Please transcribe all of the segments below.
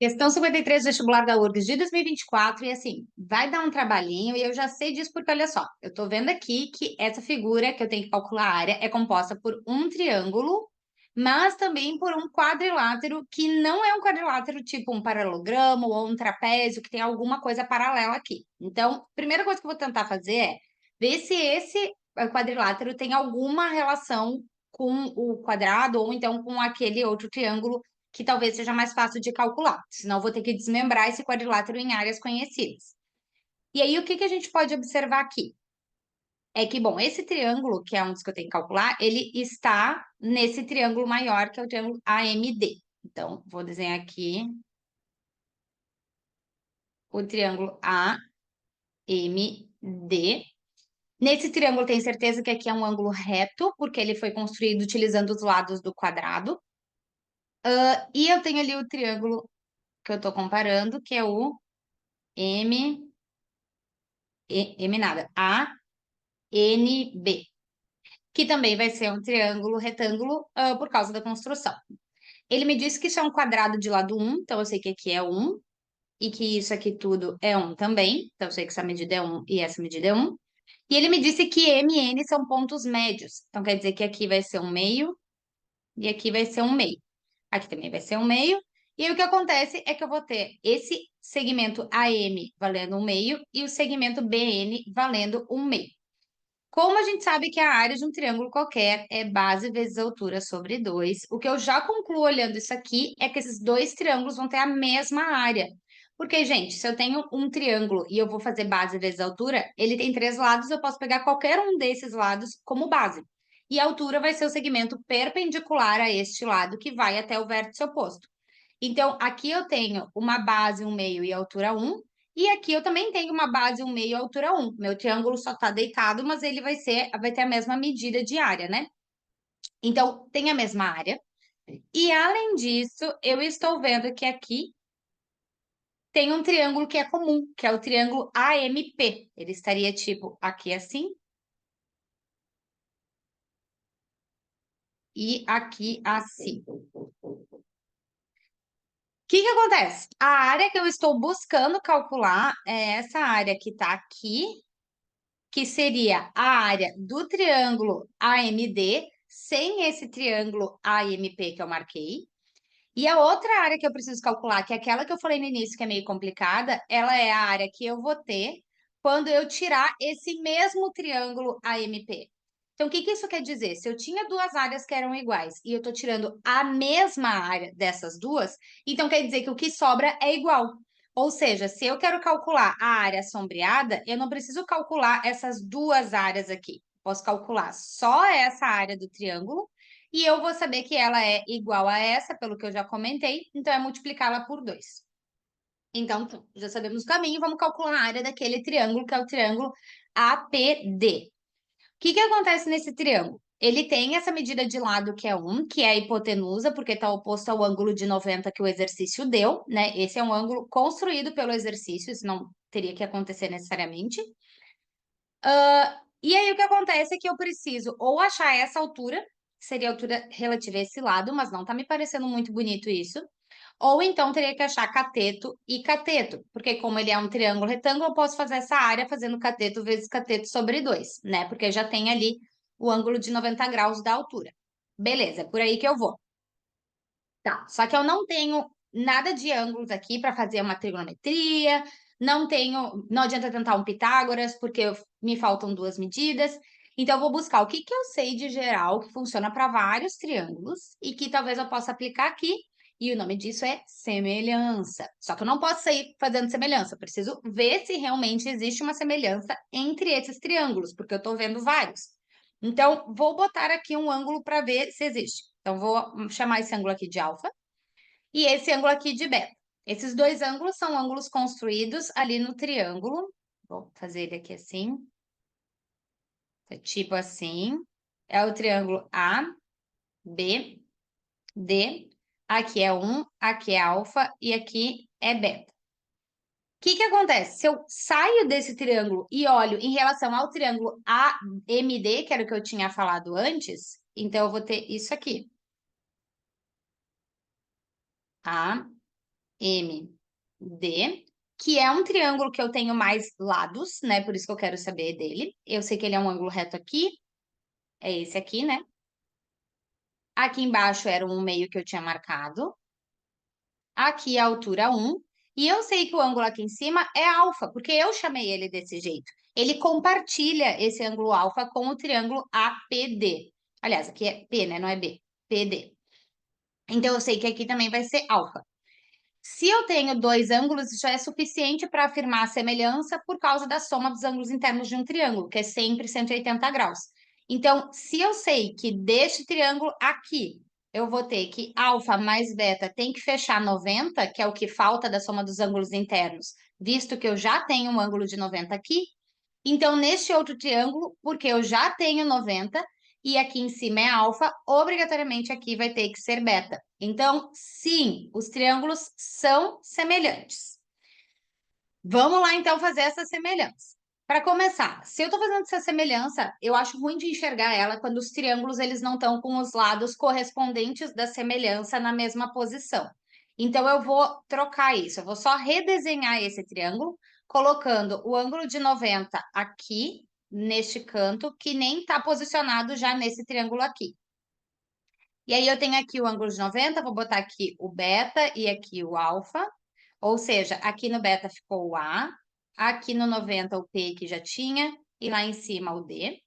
Questão 53 do vestibular da URGS de 2024, e assim, vai dar um trabalhinho, e eu já sei disso porque, olha só, eu tô vendo aqui que essa figura que eu tenho que calcular a área é composta por um triângulo, mas também por um quadrilátero, que não é um quadrilátero tipo um paralelogramo ou um trapézio, que tem alguma coisa paralela aqui. Então, a primeira coisa que eu vou tentar fazer é ver se esse quadrilátero tem alguma relação com o quadrado, ou então com aquele outro triângulo que talvez seja mais fácil de calcular, senão eu vou ter que desmembrar esse quadrilátero em áreas conhecidas. E aí, o que que a gente pode observar aqui? É que, bom, esse triângulo, que é um dos que eu tenho que calcular, ele está nesse triângulo maior, que é o triângulo AMD. Então, vou desenhar aqui o triângulo AMD. Nesse triângulo, tenho certeza que aqui é um ângulo reto, porque ele foi construído utilizando os lados do quadrado. E eu tenho ali o triângulo que eu estou comparando, que é o M M nada, ANB, que também vai ser um triângulo retângulo, por causa da construção. Ele me disse que isso é um quadrado de lado 1, então eu sei que aqui é 1, e que isso aqui tudo é 1 também, então eu sei que essa medida é 1 e essa medida é 1. E ele me disse que M e N são pontos médios, então quer dizer que aqui vai ser um meio e aqui vai ser um meio. Aqui também vai ser um meio. E aí o que acontece é que eu vou ter esse segmento AM valendo um meio e o segmento BN valendo um meio. Como a gente sabe que a área de um triângulo qualquer é base vezes altura sobre 2, o que eu já concluo olhando isso aqui é que esses dois triângulos vão ter a mesma área. Porque, gente, se eu tenho um triângulo e eu vou fazer base vezes altura, ele tem três lados, eu posso pegar qualquer um desses lados como base. E a altura vai ser o segmento perpendicular a este lado, que vai até o vértice oposto. Então, aqui eu tenho uma base, um meio e altura 1, e aqui eu também tenho uma base, um meio e altura 1. Meu triângulo só está deitado, mas ele vai ter a mesma medida de área, né? Então, tem a mesma área. E, além disso, eu estou vendo que aqui tem um triângulo que é comum, que é o triângulo AMP. Ele estaria, tipo, aqui assim e aqui assim. Que acontece? A área que eu estou buscando calcular é essa área que está aqui, que seria a área do triângulo AMD, sem esse triângulo AMP que eu marquei. E a outra área que eu preciso calcular, que é aquela que eu falei no início, que é meio complicada, ela é a área que eu vou ter quando eu tirar esse mesmo triângulo AMP. Então, o que que isso quer dizer? Se eu tinha duas áreas que eram iguais e eu estou tirando a mesma área dessas duas, então quer dizer que o que sobra é igual. Ou seja, se eu quero calcular a área sombreada, eu não preciso calcular essas duas áreas aqui. Posso calcular só essa área do triângulo e eu vou saber que ela é igual a essa, pelo que eu já comentei, então é multiplicá-la por 2. Então, já sabemos o caminho, vamos calcular a área daquele triângulo, que é o triângulo APD. O que que acontece nesse triângulo? Ele tem essa medida de lado que é 1, que é a hipotenusa, porque está oposto ao ângulo de 90 que o exercício deu, né? Esse é um ângulo construído pelo exercício, isso não teria que acontecer necessariamente. E aí o que acontece é que eu preciso ou achar essa altura, que seria a altura relativa a esse lado, mas não tá me parecendo muito bonito isso. Ou então teria que achar cateto e cateto, porque como ele é um triângulo retângulo, eu posso fazer essa área fazendo cateto vezes cateto sobre 2, né? Porque já tem ali o ângulo de 90 graus da altura. Beleza, é por aí que eu vou. Tá, só que eu não tenho nada de ângulos aqui para fazer uma trigonometria, não adianta tentar um Pitágoras, porque me faltam duas medidas. Então, eu vou buscar o que que eu sei de geral que funciona para vários triângulos e que talvez eu possa aplicar aqui. E o nome disso é semelhança. Só que eu não posso sair fazendo semelhança, eu preciso ver se realmente existe uma semelhança entre esses triângulos, porque eu estou vendo vários. Então, vou botar aqui um ângulo para ver se existe. Então, vou chamar esse ângulo aqui de alfa e esse ângulo aqui de beta. Esses dois ângulos são ângulos construídos ali no triângulo. Vou fazer ele aqui assim. É tipo assim. É o triângulo A, B, D. Aqui é 1, aqui é alfa e aqui é beta. O que que acontece? Se eu saio desse triângulo e olho em relação ao triângulo AMD, que era o que eu tinha falado antes, então eu vou ter isso aqui. A, MD, que é um triângulo que eu tenho mais lados, né? Por isso que eu quero saber dele. Eu sei que ele é um ângulo reto aqui, é esse aqui, né? Aqui embaixo era o 1,5 que eu tinha marcado. Aqui a altura 1. E eu sei que o ângulo aqui em cima é alfa, porque eu chamei ele desse jeito. Ele compartilha esse ângulo alfa com o triângulo APD. Aliás, aqui é P, né? Não é B. PD. Então, eu sei que aqui também vai ser alfa. Se eu tenho dois ângulos, isso já é suficiente para afirmar a semelhança por causa da soma dos ângulos internos de um triângulo, que é sempre 180 graus. Então, se eu sei que deste triângulo aqui, eu vou ter que alfa mais beta tem que fechar 90, que é o que falta da soma dos ângulos internos, visto que eu já tenho um ângulo de 90 aqui, então, neste outro triângulo, porque eu já tenho 90 e aqui em cima é alfa, obrigatoriamente aqui vai ter que ser beta. Então, sim, os triângulos são semelhantes. Vamos lá, então, fazer essa semelhança. Para começar, se eu estou fazendo essa semelhança, eu acho ruim de enxergar ela quando os triângulos eles não estão com os lados correspondentes da semelhança na mesma posição. Então, eu vou trocar isso, eu vou só redesenhar esse triângulo, colocando o ângulo de 90 aqui, neste canto, que nem está posicionado já nesse triângulo aqui. E aí, eu tenho aqui o ângulo de 90, vou botar aqui o beta e aqui o alfa. Ou seja, aqui no beta ficou o A, aqui no 90 o P que já tinha, e lá em cima o D.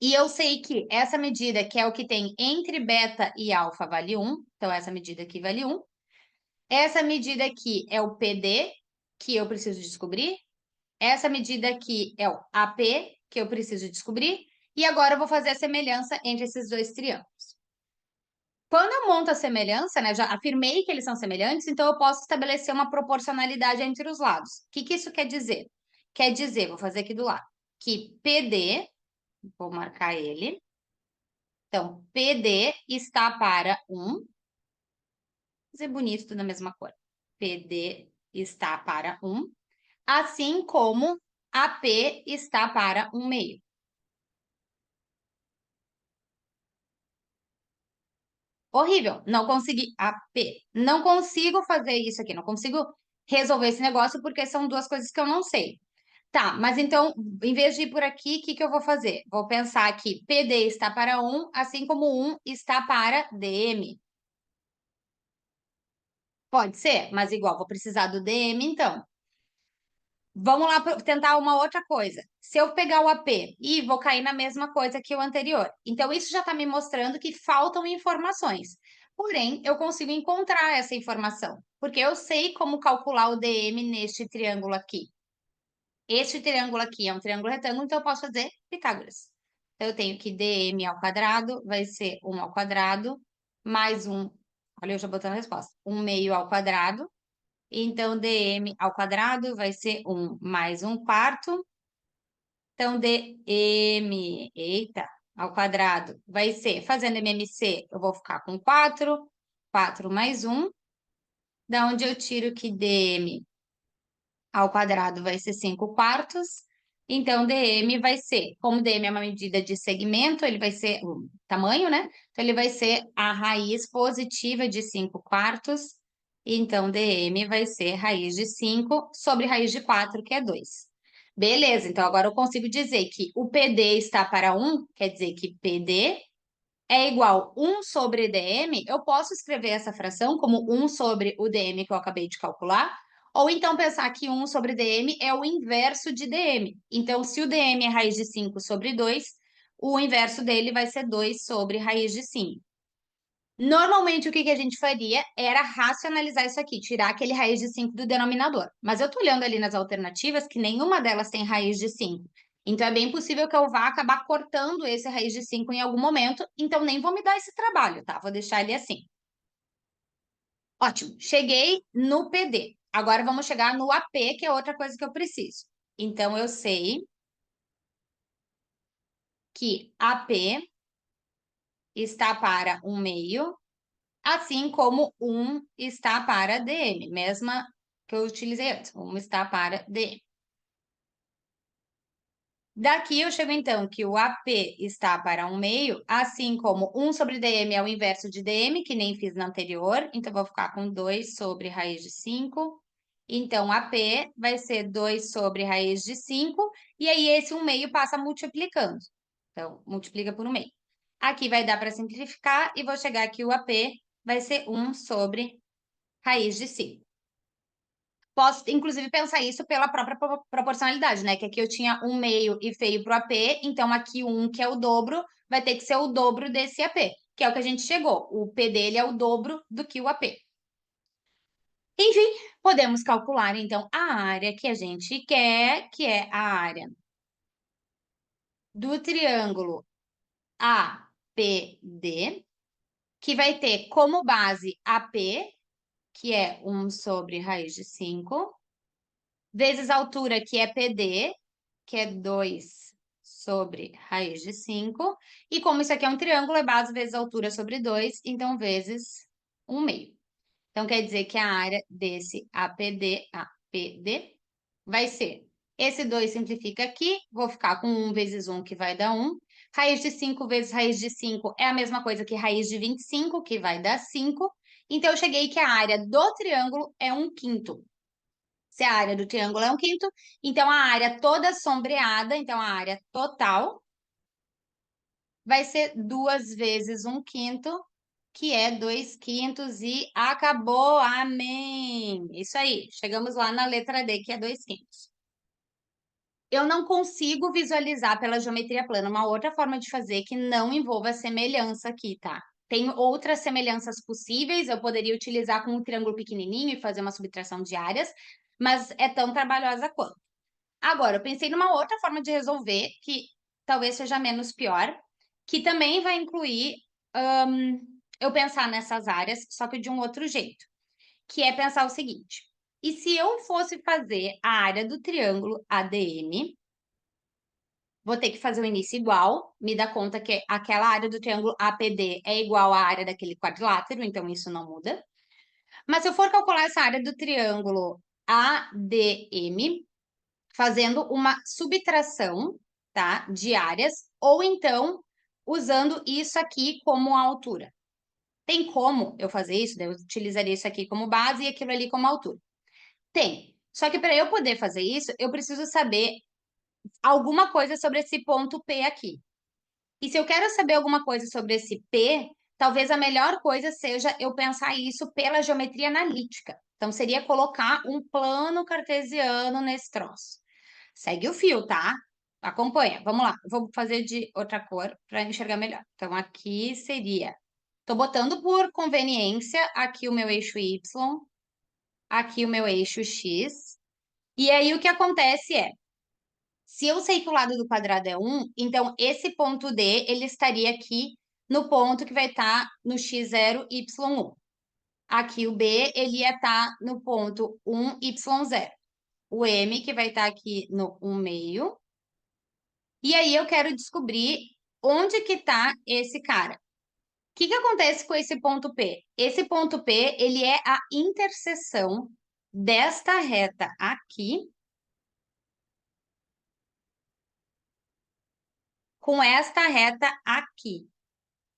E eu sei que essa medida, que é o que tem entre beta e alfa, vale 1. Então, essa medida aqui vale 1. Essa medida aqui é o PD, que eu preciso descobrir. Essa medida aqui é o AP, que eu preciso descobrir. E agora eu vou fazer a semelhança entre esses dois triângulos. Quando eu monto a semelhança, né, já afirmei que eles são semelhantes, então eu posso estabelecer uma proporcionalidade entre os lados. O que que isso quer dizer? Quer dizer, vou fazer aqui do lado, que PD, vou marcar ele. Então, PD está para 1. Vou fazer bonito, tudo na mesma cor. PD está para 1, assim como AP está para 1,5. Horrível, não consegui. AP. Não consigo fazer isso aqui, não consigo resolver esse negócio porque são duas coisas que eu não sei. Tá, mas então, em vez de ir por aqui, o que que eu vou fazer? Vou pensar que PD está para 1, assim como 1 está para DM. Pode ser, mas igual, vou precisar do DM, então. Vamos lá tentar uma outra coisa. Se eu pegar o AP e vou cair na mesma coisa que o anterior. Então, isso já está me mostrando que faltam informações. Porém, eu consigo encontrar essa informação, porque eu sei como calcular o DM neste triângulo aqui. Este triângulo aqui é um triângulo retângulo, então eu posso fazer Pitágoras. Então, eu tenho que DM ao quadrado vai ser 1 ao quadrado, mais 1, olha eu já botando a resposta, 1/2 ao quadrado. Então, DM ao quadrado vai ser 1 mais 1/4. Então, DM, eita, ao quadrado vai ser, fazendo MMC, eu vou ficar com 4, 4 mais 1, da onde eu tiro que DM ao quadrado vai ser 5/4. Então, DM vai ser, como DM é uma medida de segmento, ele vai ser o tamanho, né? Então, ele vai ser a raiz positiva de 5/4. Então, DM vai ser raiz de 5 sobre raiz de 4, que é 2. Beleza, então agora eu consigo dizer que o PD está para 1, quer dizer que PD é igual 1 sobre DM, eu posso escrever essa fração como 1 sobre o DM que eu acabei de calcular, ou então pensar que 1 sobre DM é o inverso de DM. Então, se o DM é raiz de 5 sobre 2, o inverso dele vai ser 2 sobre raiz de 5. Normalmente, o que a gente faria era racionalizar isso aqui, tirar aquele raiz de 5 do denominador. Mas eu estou olhando ali nas alternativas que nenhuma delas tem raiz de 5. Então, é bem possível que eu vá acabar cortando esse raiz de 5 em algum momento, então nem vou me dar esse trabalho, tá? Vou deixar ele assim. Ótimo, cheguei no PD. Agora vamos chegar no AP, que é outra coisa que eu preciso. Então, eu sei que AP está para 1/2, assim como 1 está para DM, mesma que eu utilizei antes. 1 está para DM. Daqui eu chego, então, que o AP está para 1/2, assim como 1 sobre dm é o inverso de dm, que nem fiz na anterior. Então, vou ficar com 2 sobre raiz de 5. Então, AP vai ser 2 sobre raiz de 5. E aí, esse 1/2 passa multiplicando. Então, multiplica por 1/2. Aqui vai dar para simplificar e vou chegar que o AP vai ser 1 sobre raiz de 5. Posso, inclusive, pensar isso pela própria proporcionalidade, né? Que aqui eu tinha 1/2 e feio para o AP, então aqui 1, que é o dobro, vai ter que ser o dobro desse AP, que é o que a gente chegou. O P dele é o dobro do que o AP. Enfim, podemos calcular, então, a área que a gente quer, que é a área do triângulo APD, que vai ter como base AP, que é 1 sobre raiz de 5, vezes a altura, que é PD, que é 2 sobre raiz de 5. E como isso aqui é um triângulo, é base vezes altura sobre 2, então vezes 1/2. Então, quer dizer que a área desse APD vai ser, esse 2 simplifica aqui, vou ficar com 1 vezes 1, que vai dar 1. Raiz de 5 vezes raiz de 5 é a mesma coisa que raiz de 25, que vai dar 5. Então, eu cheguei que a área do triângulo é 1/5. Se a área do triângulo é 1/5, então a área toda sombreada, então a área total, vai ser 2 vezes 1/5, que é 2/5, e acabou. Amém! Isso aí, chegamos lá na letra D, que é 2/5. Eu não consigo visualizar pela geometria plana uma outra forma de fazer que não envolva semelhança aqui, tá? Tem outras semelhanças possíveis, eu poderia utilizar com um triângulo pequenininho e fazer uma subtração de áreas, mas é tão trabalhosa quanto. Agora, eu pensei numa outra forma de resolver, que talvez seja menos pior, que também vai incluir eu pensar nessas áreas, só que de um outro jeito, que é pensar o seguinte: e se eu fosse fazer a área do triângulo ADM, vou ter que fazer o início igual, me dá conta que aquela área do triângulo APD é igual à área daquele quadrilátero, então isso não muda. Mas se eu for calcular essa área do triângulo ADM, fazendo uma subtração, tá, de áreas, ou então usando isso aqui como altura. Tem como eu fazer isso? Eu utilizaria isso aqui como base e aquilo ali como altura. Tem. Só que para eu poder fazer isso, eu preciso saber alguma coisa sobre esse ponto P aqui. E se eu quero saber alguma coisa sobre esse P, talvez a melhor coisa seja eu pensar isso pela geometria analítica. Então, seria colocar um plano cartesiano nesse troço. Segue o fio, tá? Acompanha. Vamos lá. Vou fazer de outra cor para enxergar melhor. Então, aqui seria... Estou botando por conveniência aqui o meu eixo Y, aqui o meu eixo X. E aí, o que acontece é, se eu sei que o lado do quadrado é 1, então esse ponto D, ele estaria aqui no ponto que vai estar no x0, y1. Aqui o B, ele ia estar no ponto 1, y0. O M, que vai estar aqui no 1/2. E aí eu quero descobrir onde que está esse cara. O que que acontece com esse ponto P? Esse ponto P, ele é a interseção desta reta aqui com esta reta aqui.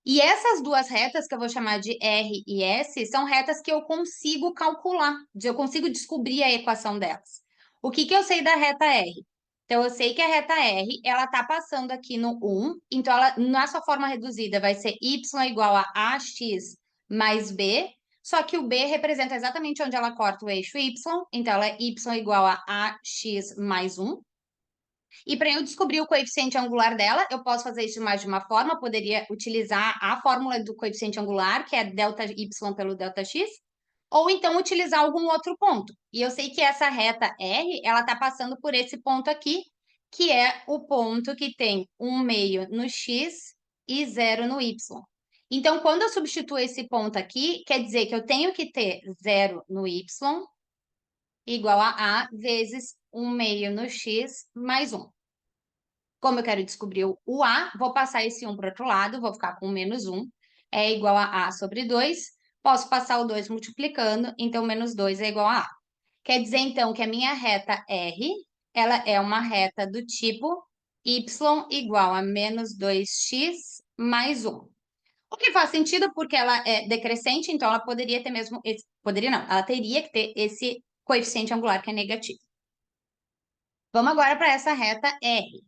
E essas duas retas, que eu vou chamar de R e S, são retas que eu consigo calcular, eu consigo descobrir a equação delas. O que que eu sei da reta R? Então, eu sei que a reta R, ela está passando aqui no 1, então ela, na sua forma reduzida, vai ser y igual a ax mais b, só que o b representa exatamente onde ela corta o eixo y, então ela é y igual a ax mais 1. E para eu descobrir o coeficiente angular dela, eu posso fazer isso de mais de uma forma. Eu poderia utilizar a fórmula do coeficiente angular, que é delta y pelo delta x, ou então utilizar algum outro ponto. E eu sei que essa reta R, ela está passando por esse ponto aqui, que é o ponto que tem 1/2 no x e 0 no y. Então, quando eu substituo esse ponto aqui, quer dizer que eu tenho que ter 0 no y igual a vezes 1/2 no x mais 1. Como eu quero descobrir o A, vou passar esse 1 para o outro lado, vou ficar com menos 1, é igual a sobre 2. Posso passar o 2 multiplicando, então menos 2 é igual a A. Quer dizer, então, que a minha reta R, ela é uma reta do tipo y igual a menos 2x mais 1. O que faz sentido porque ela é decrescente, então ela poderia ter mesmo... poderia não, ela teria que ter esse coeficiente angular que é negativo. Vamos agora para essa reta R.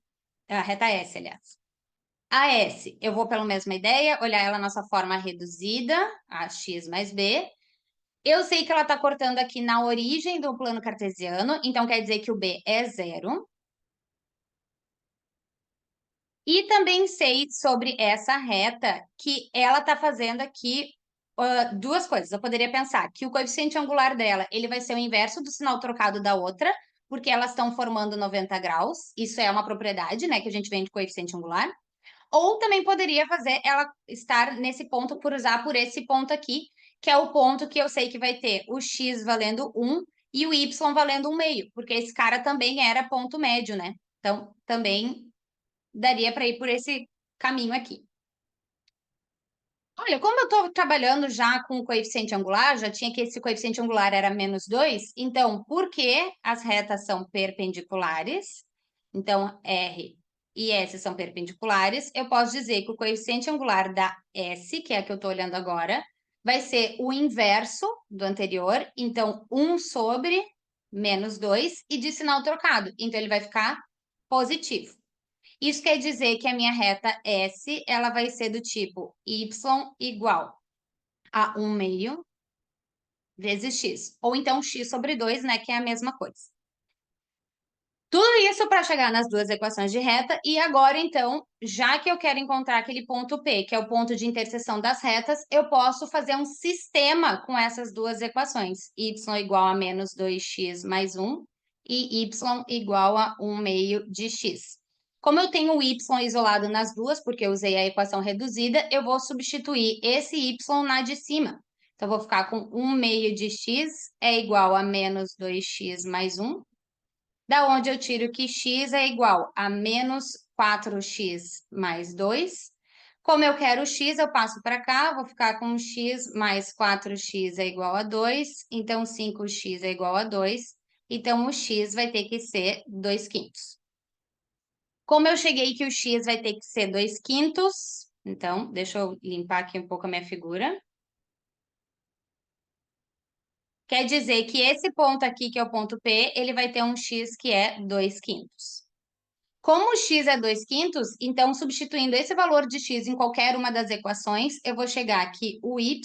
A reta S, aliás. A S, eu vou pela mesma ideia, olhar ela na sua forma reduzida, a x mais b. Eu sei que ela está cortando aqui na origem do plano cartesiano, então quer dizer que o b é zero. E também sei sobre essa reta que ela está fazendo aqui duas coisas. Eu poderia pensar que o coeficiente angular dela ele vai ser o inverso do sinal trocado da outra, porque elas estão formando 90 graus. Isso é uma propriedade, né, que a gente vem de coeficiente angular. Ou também poderia fazer ela estar nesse ponto por usar por esse ponto aqui, que é o ponto que eu sei que vai ter o x valendo 1 e o y valendo 1/2, porque esse cara também era ponto médio, né? Então, também daria para ir por esse caminho aqui. Olha, como eu estou trabalhando já com o coeficiente angular, já tinha que esse coeficiente angular era menos 2, então, porque as retas são perpendiculares, então R e S são perpendiculares, eu posso dizer que o coeficiente angular da S, que é a que eu estou olhando agora, vai ser o inverso do anterior, então 1 sobre menos 2 e de sinal trocado, então ele vai ficar positivo. Isso quer dizer que a minha reta S, ela vai ser do tipo y igual a 1/2 vezes x. Ou então x sobre 2, né, que é a mesma coisa. Tudo isso para chegar nas duas equações de reta. E agora, então, já que eu quero encontrar aquele ponto P, que é o ponto de interseção das retas, eu posso fazer um sistema com essas duas equações. Y igual a menos 2x mais 1 e y igual a 1/2 de x. Como eu tenho o y isolado nas duas, porque eu usei a equação reduzida, eu vou substituir esse y na de cima. Então, eu vou ficar com 1/2 de x é igual a menos 2x mais 1. Da onde eu tiro que x é igual a menos 4x mais 2. Como eu quero x, eu passo para cá, vou ficar com x mais 4x é igual a 2. Então, 5x é igual a 2. Então, o x vai ter que ser 2/5. Como eu cheguei que o x vai ter que ser 2/5, então, deixa eu limpar aqui um pouco a minha figura. Quer dizer que esse ponto aqui, que é o ponto P, ele vai ter um x que é 2/5. Como o x é 2/5, então, substituindo esse valor de x em qualquer uma das equações, eu vou chegar que o y,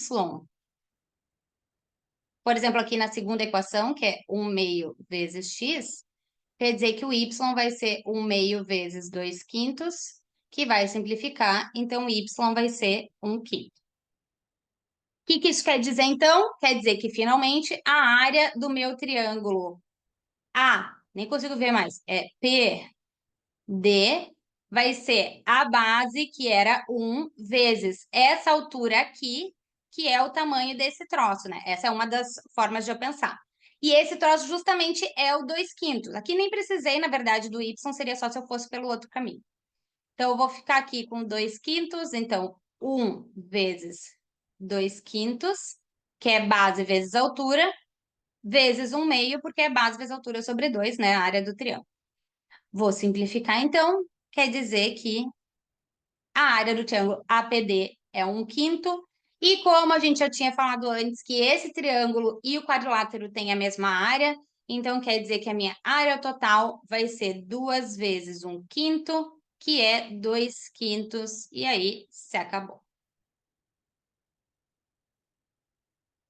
por exemplo, aqui na segunda equação, que é 1/2 vezes x, quer dizer que o y vai ser 1/2 vezes 2/5, que vai simplificar, então y vai ser 1/5. O que isso quer dizer, então? Quer dizer que, finalmente, a área do meu triângulo A, nem consigo ver mais, é PD, vai ser a base, que era 1, vezes essa altura aqui, que é o tamanho desse troço, né? Essa é uma das formas de eu pensar. E esse troço justamente é o 2/5. Aqui nem precisei, na verdade, do y, seria só se eu fosse pelo outro caminho. Então, eu vou ficar aqui com 2/5, então 1 vezes 2/5, que é base vezes altura, vezes 1/2, porque é base vezes altura sobre 2, né? A área do triângulo. Vou simplificar, então, quer dizer que a área do triângulo APD é 1/5, e como a gente já tinha falado antes que esse triângulo e o quadrilátero têm a mesma área, então quer dizer que a minha área total vai ser 2 vezes 1/5, que é 2/5, e aí se acabou.